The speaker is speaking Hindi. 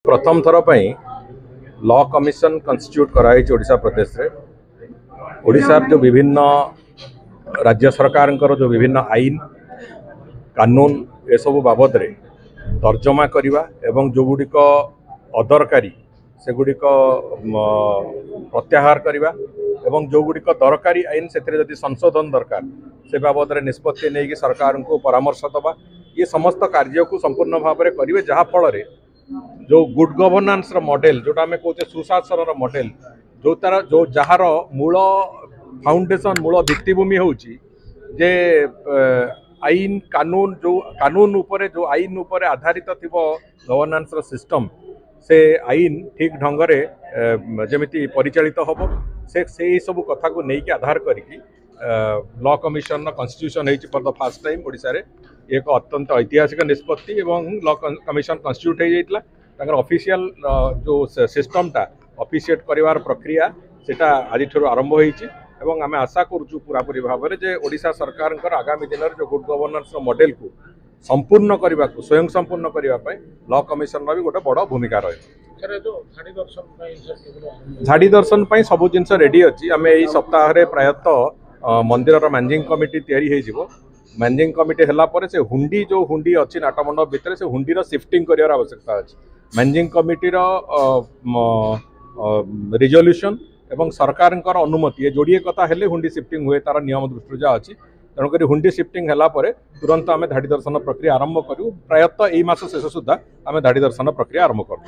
प्रथम थर पर लॉ कमिशन कन्स्टिट्यूट कराई ओडिशा प्रदेश रे ओडिशा जो विभिन्न राज्य सरकार जो विभिन्न आईन कानून ए सब बाबद रे तर्जमा करवा एवं जो गुड़िक अदरकारी से गुड़िक प्रत्याहार करवा एवं जो गुड़िक दरकारी आईन से संशोधन दरकार से बाबद रे निष्पत्ति नहीं कि सरकार को परामर्श दबा ये समस्त कार्य को संपूर्ण भाव में करेंगे जहाँफल जो गुड गवर्नेंस मॉडल जोटा आम कहते सुशासन मॉडल जो तार जो जार मूल फाउंडेशन मूल भित्तिभूमि होची जे आईन कानून जो कानून उपरे जो आईन उपरे आधारित थी गवर्नेंस सिस्टम से आईन ठीक ढंग से जमीती परिचालित हम से सब कथा को लेकिन आधार करी law commission constitution for the first time Odisha रे एक अत्यंत ऐतिहासिक निष्पत्ति एवं लॉ कमिशन कन्स्टिट्यूट होता ऑफिशियल जो सिस्टमटा ऑफिशिएट करिवार प्रक्रिया सेटा आज आरंभ होती आम आशा करूँ पूरापूरी भाव में जे ओडिशा सरकार आगामी दिन में जो गुड गवर्नेंस मॉडल को संपूर्ण करने को स्वयं संपूर्ण करने लॉ कमिशन भी गोटे बड़ भूमिका रही झाड़ी दर्शन सब जिनस रेडी अच्छी आम यही सप्ताह प्रायतः मंदिर मैनेजिंग कमिटी या मैनेजिंग कमिटी है से हुंडी जो हुंडी अच्छी नाटमंडप भितर से हुंडीर शिफ्टिंग कर आवश्यकता अच्छी मैनेजिंग कमिटीर रिजोल्यूशन एवं सरकार अनुमति ये जोड़े कथा हेले हुंडी शिफ्टिंग हुए तार नियम दृष्टि जहाँ अच्छी तेणुक हुंडी शिफ्टिंग है तुरंत आम धाड़ी दर्शन प्रक्रिया आरंभ करूँ प्रायतः यही मास शेष सुधा आम धाड़ी दर्शन प्रक्रिया आरंभ करूँ।